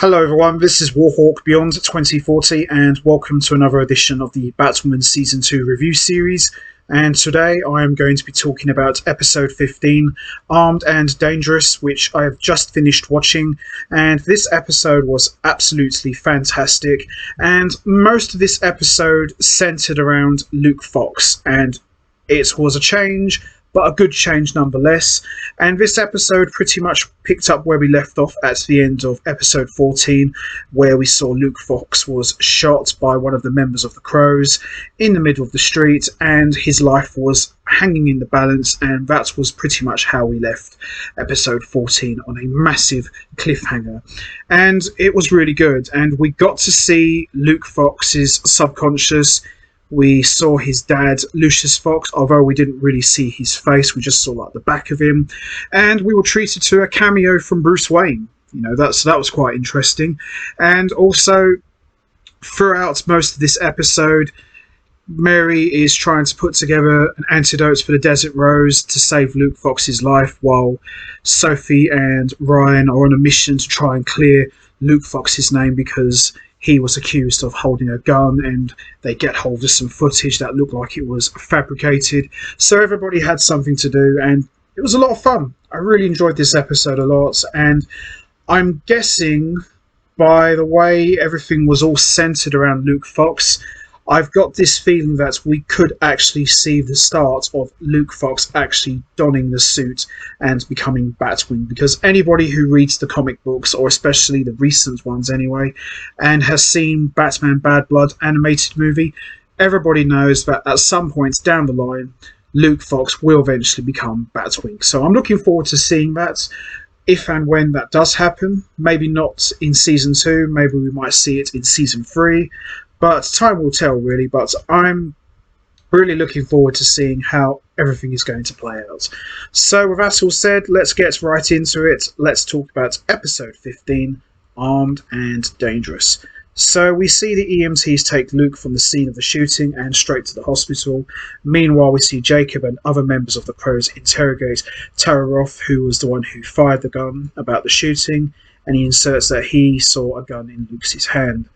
Hello everyone, this is Warhawk Beyond 2040 and welcome to another edition of the Batwoman Season 2 review series. And today I am going to be talking about episode 15, Armed and Dangerous, which I have just finished watching. And this episode was absolutely fantastic. And most of this episode centered around Luke Fox, and it was a change, but a good change nonetheless. And this episode pretty much picked up where we left off at the end of episode 14, where we saw Luke Fox was shot by one of the members of the Crows in the middle of the street, and his life was hanging in the balance, and that was pretty much how we left episode 14, on a massive cliffhanger. And it was really good, and we got to see Luke Fox's subconscious. We saw his dad, Lucius Fox, although we didn't really see his face, we just saw like the back of him. And we were treated to a cameo from Bruce Wayne. You know, that was quite interesting. And also, throughout most of this episode, Mary is trying to put together an antidote for the Desert Rose to save Luke Fox's life, while Sophie and Ryan are on a mission to try and clear Luke Fox's name because he was accused of holding a gun, and they get hold of some footage that looked like it was fabricated. So everybody had something to do, and it was a lot of fun. I really enjoyed this episode a lot, and I'm guessing by the way everything was all centered around Luke Fox, I've got this feeling that we could actually see the start of Luke Fox actually donning the suit and becoming Batwing, because anybody who reads the comic books, or especially the recent ones anyway, and has seen Batman Bad Blood animated movie, everybody knows that at some point down the line, Luke Fox will eventually become Batwing. So I'm looking forward to seeing that. If and when that does happen, maybe not in Season 2, maybe we might see it in Season 3, but time will tell, really. But I'm really looking forward to seeing how everything is going to play out. So with that all said, let's get right into it. Let's talk about episode 15, Armed and Dangerous. So we see the EMTs take Luke from the scene of the shooting and straight to the hospital. Meanwhile, we see Jacob and other members of the Crows interrogate Tara Roth, who was the one who fired the gun, about the shooting, and he inserts that he saw a gun in Luke's hand.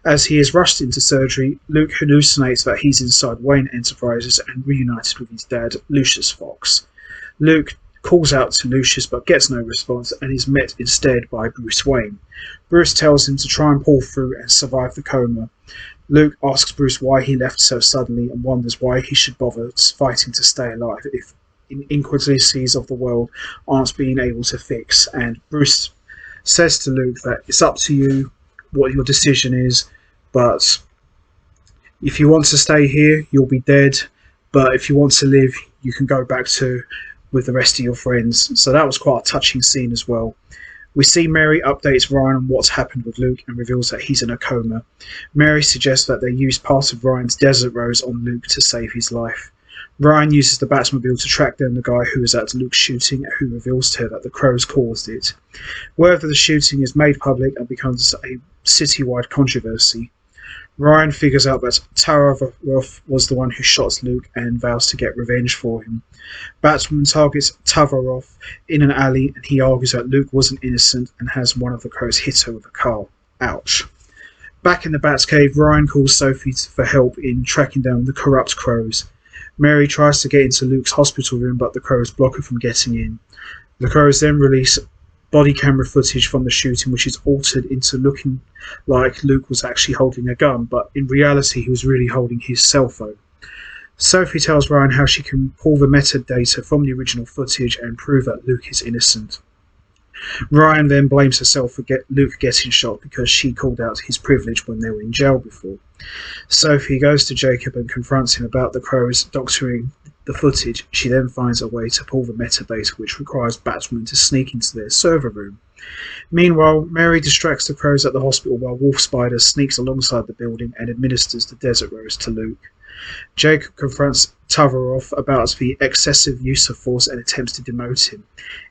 As he is rushed into surgery, Luke hallucinates that he's inside Wayne Enterprises and reunited with his dad, Lucius Fox. Luke calls out to Lucius but gets no response, and is met instead by Bruce Wayne. Bruce tells him to try and pull through and survive the coma. Luke asks Bruce why he left so suddenly, and wonders why he should bother fighting to stay alive if inequalities of the world aren't being able to fix. And Bruce says to Luke that it's up to you what your decision is, but if you want to stay here, you'll be dead, but if you want to live, you can go back to with the rest of your friends. So that was quite a touching scene as well. We see Mary updates Ryan on what's happened with Luke and reveals that he's in a coma. Mary suggests that they use part of Ryan's Desert Rose on Luke to save his life. Ryan uses the Batmobile to track down the guy who was at Luke's shooting, who reveals to her that the Crows caused it. Word of the shooting is made public and becomes a citywide controversy. Ryan figures out that Tara Roth was the one who shot Luke and vows to get revenge for him. Batwoman targets Tara Roth in an alley, and he argues that Luke wasn't innocent and has one of the Crows hit her with a car. Ouch. Back in the Batcave, Ryan calls Sophie for help in tracking down the corrupt Crows. Mary tries to get into Luke's hospital room, but the Crows block her from getting in. The Crows then release body camera footage from the shooting, which is altered into looking like Luke was actually holding a gun, but in reality he was really holding his cell phone. Sophie tells Ryan how she can pull the metadata from the original footage and prove that Luke is innocent. Ryan then blames herself for Luke getting shot because she called out his privilege when they were in jail before. Sophie goes to Jacob and confronts him about the Crows doctoring the footage. She then finds a way to pull the metadata, which requires Batwoman to sneak into their server room. Meanwhile, Mary distracts the Crows at the hospital while Wolf Spider sneaks alongside the building and administers the Desert Rose to Luke. Jacob confronts Tara Roth about the excessive use of force and attempts to demote him.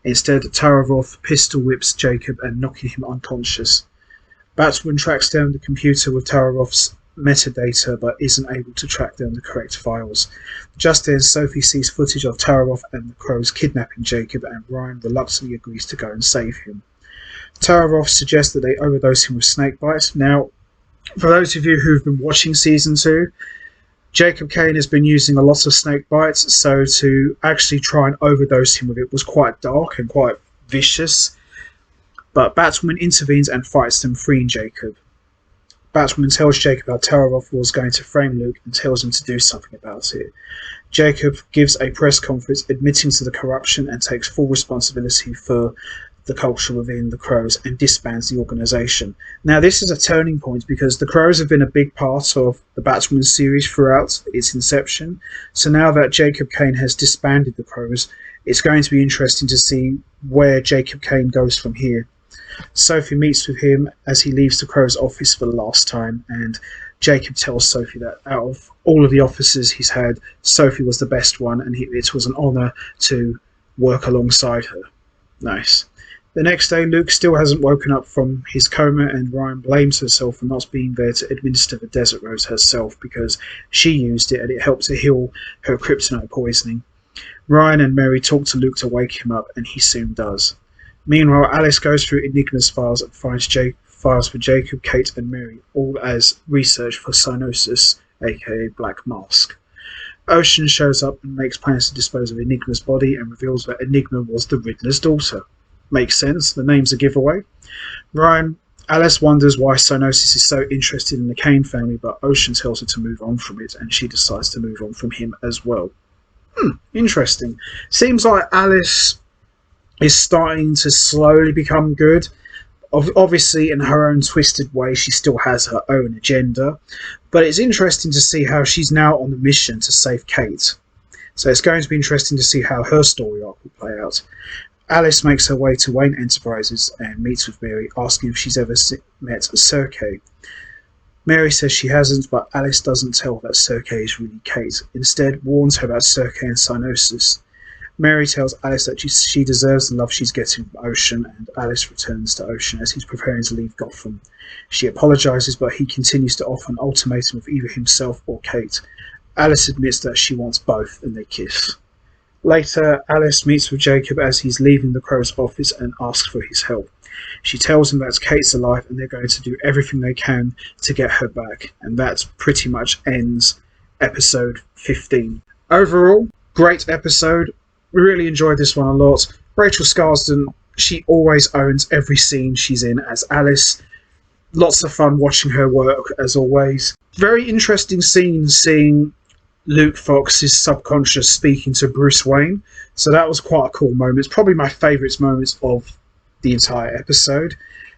Instead, Tara Roth pistol whips Jacob and knocking him unconscious. Batwoman tracks down the computer with Tara Roth's metadata but isn't able to track down the correct files. Just then, Sophie sees footage of Tara Roth and the Crows kidnapping Jacob, and Ryan reluctantly agrees to go and save him. Tararoth suggests that they overdose him with snake bites. Now, for those of you who've been watching season 2, Jacob Kane has been using a lot of snake bites, so to actually try and overdose him with it was quite dark and quite vicious. But Batwoman intervenes and fights them, freeing Jacob. Batwoman tells Jacob how Tararoth was going to frame Luke and tells him to do something about it. Jacob gives a press conference admitting to the corruption and takes full responsibility for the culture within the Crows and disbands the organisation. Now, this is a turning point because the Crows have been a big part of the Batwoman series throughout its inception. So now that Jacob Kane has disbanded the Crows, it's going to be interesting to see where Jacob Kane goes from here. Sophie meets with him as he leaves the Crow's office for the last time, and Jacob tells Sophie that out of all of the officers he's had, Sophie was the best one, and it was an honour to work alongside her. Nice. The next day, Luke still hasn't woken up from his coma, and Ryan blames herself for not being there to administer the Desert Rose herself because she used it and it helped to heal her kryptonite poisoning. Ryan and Mary talk to Luke to wake him up, and he soon does. Meanwhile, Alice goes through Enigma's files and finds files for Jacob, Kate and Mary, all as research for cyanosis, aka Black Mask. Ocean shows up and makes plans to dispose of Enigma's body and reveals that Enigma was the Riddler's daughter. Makes sense, the name's a giveaway. Alice wonders why Cyanosis is so interested in the Kane family, but Ocean tells her to move on from it, and she decides to move on from him as well. Interesting. Seems like Alice is starting to slowly become good. Obviously, in her own twisted way, she still has her own agenda, but it's interesting to see how she's now on the mission to save Kate. So it's going to be interesting to see how her story arc will play out. Alice makes her way to Wayne Enterprises and meets with Mary, asking if she's ever met Serkay. Mary says she hasn't, but Alice doesn't tell her that Serkay is really Kate. Instead, warns her about Serkay and cyanosis. Mary tells Alice that she deserves the love she's getting from Ocean, and Alice returns to Ocean as he's preparing to leave Gotham. She apologises, but he continues to offer an ultimatum of either himself or Kate. Alice admits that she wants both, and they kiss. Later, Alice meets with Jacob as he's leaving the Crow's office and asks for his help. She tells him that Kate's alive and they're going to do everything they can to get her back, and that pretty much ends episode 15. Overall, great episode. We really enjoyed this one a lot. Rachel Scarsden, she always owns every scene she's in as Alice. Lots of fun watching her work, as always. Very interesting scene seeing Luke Fox's subconscious speaking to Bruce Wayne. So that was quite a cool moment. It's probably my favourite moments of the entire episode.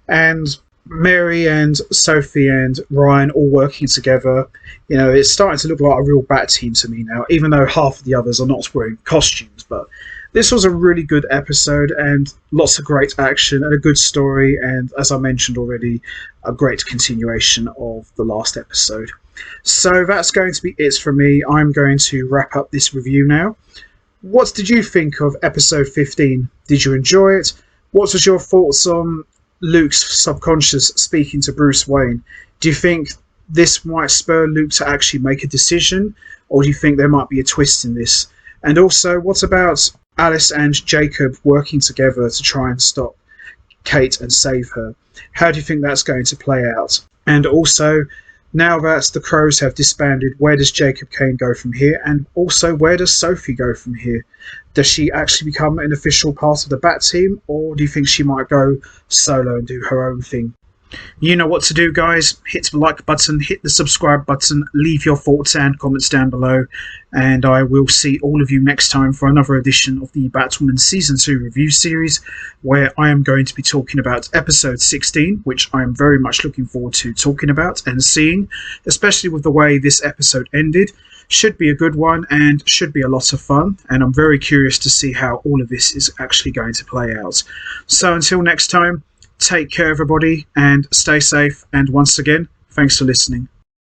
And Mary and Sophie and Ryan all working together. You know, it's starting to look like a real Bat team to me now, even though half of the others are not wearing costumes. But this was a really good episode and lots of great action and a good story. And as I mentioned already, a great continuation of the last episode. So that's going to be it from me. I'm going to wrap up this review now. What did you think of episode 15? Did you enjoy it? What was your thoughts on Luke's subconscious speaking to Bruce Wayne? Do you think this might spur Luke to actually make a decision? Or do you think there might be a twist in this? And also, what about Alice and Jacob working together to try and stop Kate and save her? How do you think that's going to play out? And also, now that the Crows have disbanded, where does Jacob Kane go from here? And also, where does Sophie go from here? Does she actually become an official part of the Bat team? Or do you think she might go solo and do her own thing? You know what to do, guys. Hit the like button, hit the subscribe button, leave your thoughts and comments down below. And I will see all of you next time for another edition of the Batwoman Season 2 review series, where I am going to be talking about episode 16, which I am very much looking forward to talking about and seeing, especially with the way this episode ended. Should be a good one and should be a lot of fun, and I'm very curious to see how all of this is actually going to play out. So until next time, take care everybody and stay safe, and once again, thanks for listening.